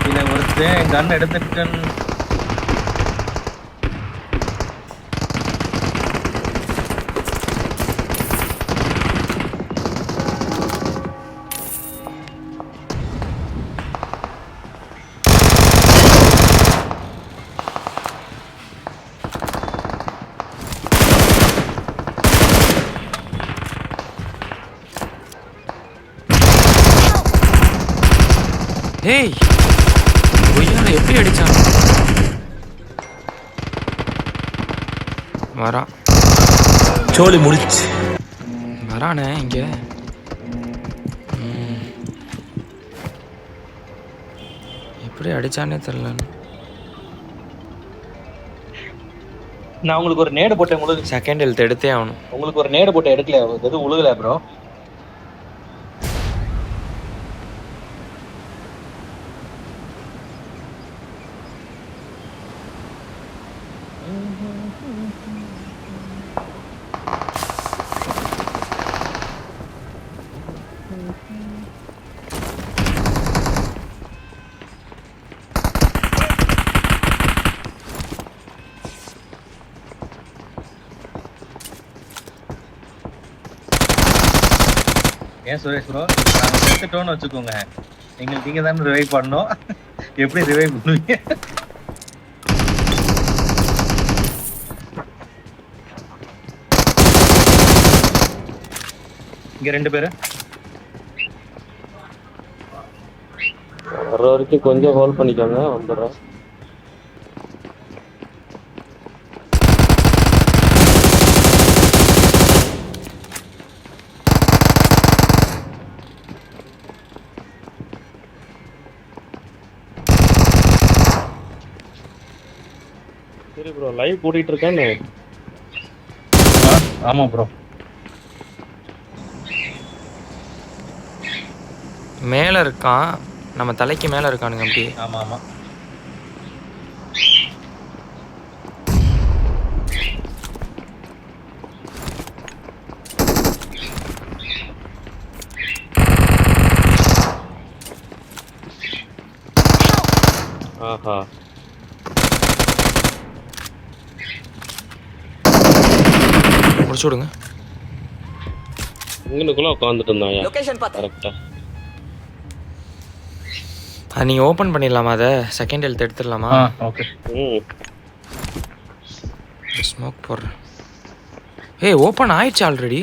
இதை ஒருத்தன் கன் எடுத்துட்டு ஏய் ஒய்யால எப்படி அடிச்சான்? வரான் சோலி முடிச்சு வரானே இங்க. எப்படி அடிச்சானே தெரியல. நான் உங்களுக்கு ஒரு நேடு போட்டேன். உங்களுக்கு செகண்ட் ஹெல்த் எடுத்தே ஆகணும். உங்களுக்கு ஒரு நேடு போட்டு எடுக்கல, எதுவும் உழுகல ப்ரோ. ஏன் சுரேஷ் ப்ரோ, நாங்கள் செத்துட்டோன்னு வச்சுக்கோங்க, எங்களுக்கு நீங்கள் தானே ரிவைவ் பண்ணோம். எப்படி ரிவைவ் பண்ணுவீங்க? இங்க 2 பேரு வர்ற வரைக்கும் கொஞ்சம் ஹோல்ட் பண்ணிக்கோங்க, வந்துடுறேன். சரி ப்ரோ, லைவ் கூட்டிட்டு இருக்கேன்னு. ஆமா ப்ரோ. மேலே இருக்கான், நம்ம தலைக்கு மேலே இருக்கானுங்க அப்படி. ஆமா ஆமா. ஆஹா, முடிச்சு விடுங்க. இங்கனுக்குள்ள உட்காந்துட்டு இருந்தாயா? கரெக்டா. அது நீங்கள் ஓப்பன் பண்ணிடலாமா? அதை செகண்ட் ஹெல்த் எடுத்துடலாமா? ஓகே. ஸ்மோக் போடுறேன். ஏய் ஓப்பன் ஆயிடுச்சு ஆல்ரெடி.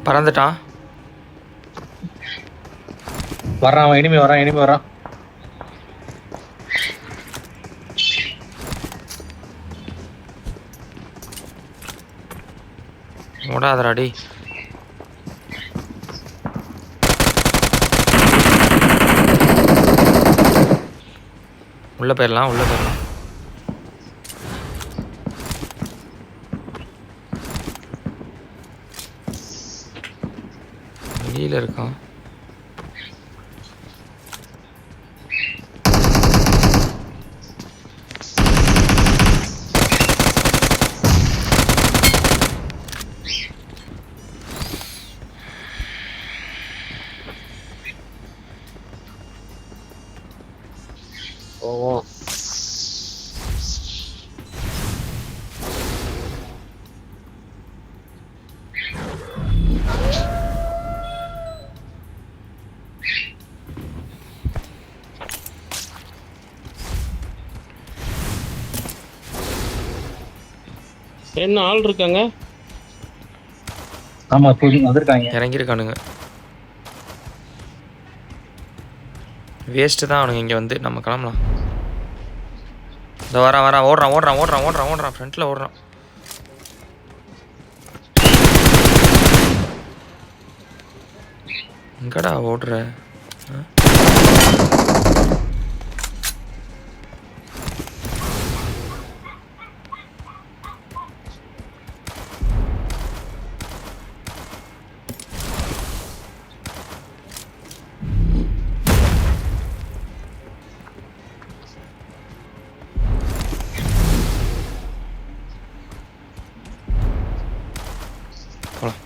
பறந்துட்டான். வர்றான், இனிமே வரான். ஓடாதராடி. உள்ள போயிடலாம். வெளியில இருக்கான். போவோம். என்ன ஆள் இருக்காங்க? ஆமா, வந்திருக்காங்க. இறங்கியிருக்கானுங்க. வேஸ்ட்டு தான் அவனுங்க இங்கே வந்து. நம்ம கிளம்பலாம். இந்த வரான் ஓடுறான் ஃப்ரண்ட்டில் ஓடுறான். எங்கடா ஓடுற? போலாம்.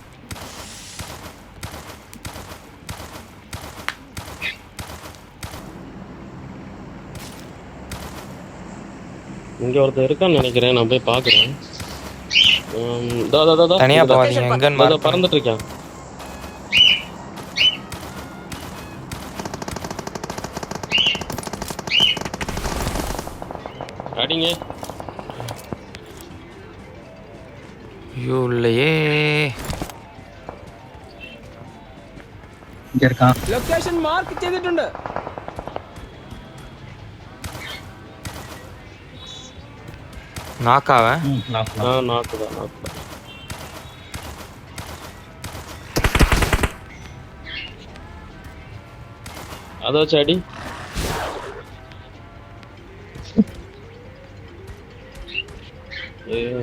இங்க ஒருத்தர் இருக்கான்னு நினைக்கிறேன், நான் போய் பாக்குறேன். தனியா போகாதீங்க. எங்கன்னு mark பண்ணு. பறந்துட்டு இருக்கேன். அடிங்க. ஐயோ இல்லையே. இங்க இருக்கான். ലൊക്കേഷൻ മാർക്ക് ചെയ്തിട്ടുണ്ട്. நாக்காவன். நாக்குதான். அதை வச்சு அடி.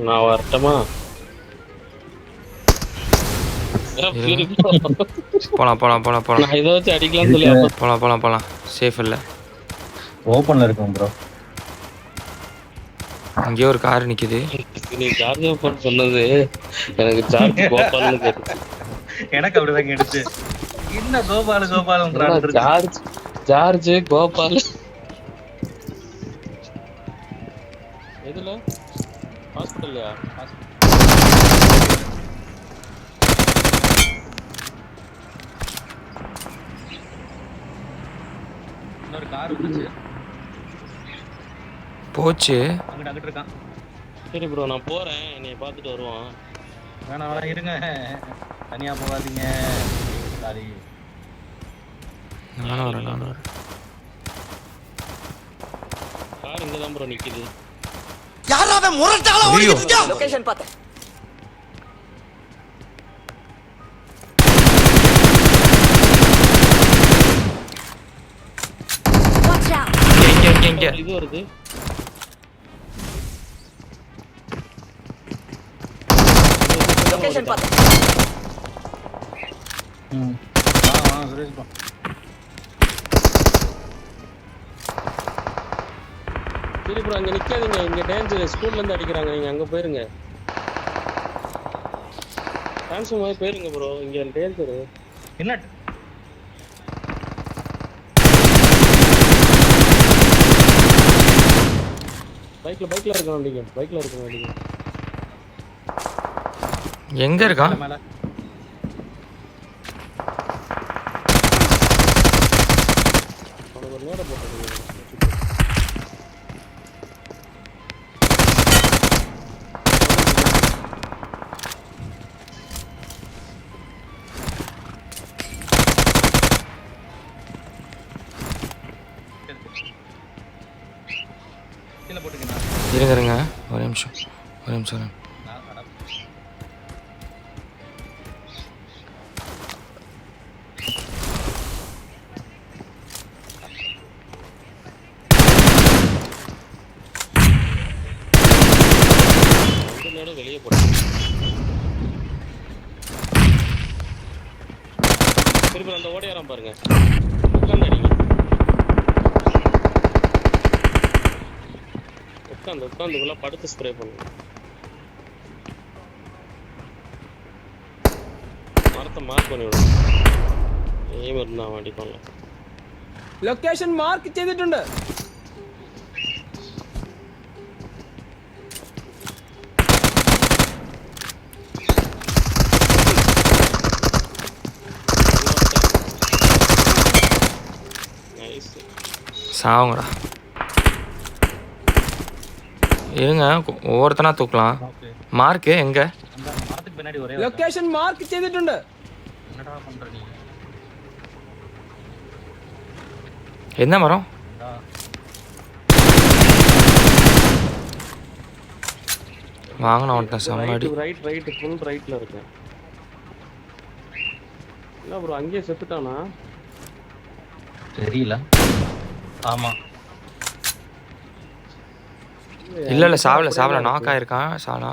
நான் வரட்டமா? போலாம் போலாம் போலாம் போலாம். நான் இதை வச்சு அடிக்கலாம்னு சொல்லி போலாம் போலாம் போலாம். சேஃப் இல்ல. ஓப்பன்ல இருக்கும் ப்ரோ. அங்கேயே ஒரு கார் நிக்குது. நீ சார்ஜ் ஓப்பன் சொன்னது எனக்கு சார்ஜ் கோபால்னு கேட்டுச்சு. எனக்கு அப்படிதான் கேட்டுச்சு. என்ன கோபால் சார்ஜ் கோபால் எதுல? ஹாஸ்பிட்டல்லையா? இன்னொரு கார் வந்துச்சு. போச்சு. அங்கிட்டு இருக்கான். சரி ப்ரோ, நான் போறேன். என்னைய பார்த்துட்டு வருவான். வேணாம் இருங்க, தனியா போகாதீங்க. சாரி. நானும் வரேன். கார் இங்க தான் ப்ரோ நிக்குது. யாராவது முரட்டால ஓடிட்டீங்க? லொகேஷன் பார்த்தேன். இங்க இது வருது. லொகேஷன் பார்த்தேன். சுரேஷ் பா. சரி ப்ரோ, அங்க நிக்காதீங்க. இங்க டேஞ்சர். ஸ்கூல்ல இருந்து அடிக்கிறாங்க. நீங்க அங்க போயிருங்க. ட்ரான்ஸ்ஃபார்ம் ஆகி போயிருங்க ப்ரோ. இங்க டேஞ்சர். என்ன பைக்ல இருக்க வண்டிங்க. பைக்ல இருக்க வண்டிங்க. எங்க இருக்கான்? மேல அவனுக்கு ஒரு நேரம் போட்டு கீழே போட்டுக்கண்ணா. இருங்க ஒரு நிமிஷம். வெளியே போட்டு திருப்பி அந்த ஓடையாரம் பாருங்க. உட்காந்து அடிங்க. உட்காந்துக்குள்ள படுத்து ஸ்ப்ரே பண்ணுங்க. மரத்தை மார்க் பண்ணி விடுங்க. எய்ம் இருந்தா அடிப்பான்ல. ലൊക്കേഷൻ മാർക്ക് ചെയ്തിട്ടുണ്ട്. சாவுங்கடா. இருங்க, ஒவ்வொருத்தனா தூக்கலாம். மார்க்கு எங்க? அந்த மரத்துக்கு பின்னாடி ஒரே ലൊക്കേഷൻ മാർക്ക് ചെയ്തിട്ടുണ്ട്. என்னடா பண்ற நீ? என்ன மரம்? வாங்கின வந்துட்டேன். செம்மடி. ரைட் ஃபுல் ரைட்ல இருக்கு. இல்ல ப்ரோ அங்கேயே செத்துட்டானா? தெரியல. ஆமா. இல்ல சாவல நாக் ஆயிருக்கான் சாலா.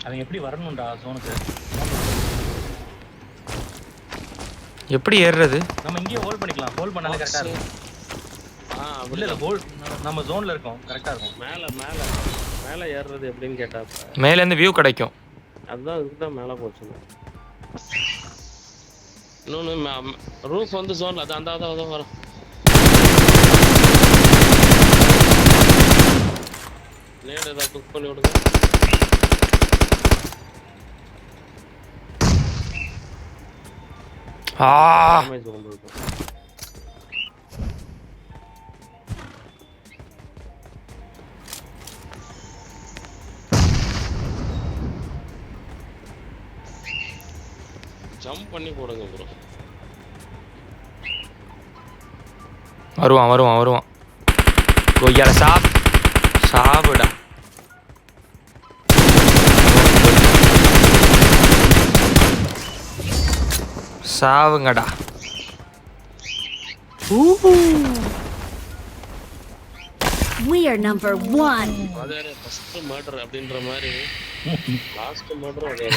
அவன் எப்படி வரணும்டா ஜோனுக்கு? எப்படி ஏறுறது? நம்ம இங்கேயே ஹோல்ட் பண்ணிக்கலாம். ஹோல்ட் பண்ணாலே கரெக்டா இருக்கும். அப்படி இல்ல ஹோல்ட் நம்ம ஜோன்ல இருக்கோம். கரெக்டா இருக்கும். மேல ஏறுறது எப்படின்னு கேட்டாப்ப. மேல இருந்து வியூ கிடைக்கும். அதுதான் இதுதான் மேல போச்சு. இன்னொன்னு ரூஃப் வந்து ஜோன்ல அந்த வரும். நேரா ஏதாவது குக் பண்ணி விடுங்க. ஜம்ப் பண்ணி போடுங்க ப்ரோ. வருவான். கொய்யால சாவுடா. சாவுங்கடா. We are number 1. அதே ஃபர்ஸ்ட் மர்டர் அப்படின்ற மாதிரி லாஸ்ட் மர்டர் அதே.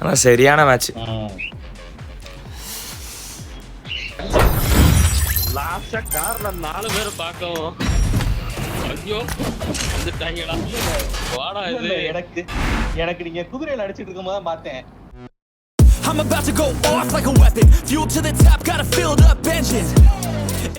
ஆனா சரியான மேட்ச். லாஸ்டா கார்ல 4 பேர் பார்க்கவும் ஐயோ வந்துட்டாங்கடா. வாடா இது எனக்கு நீங்க குதிரையில அடிச்சிட்டு இருக்கும்போது தான் பார்த்தேன். I'm about to go off like a weapon. Fuel to the top, got a filled up engine.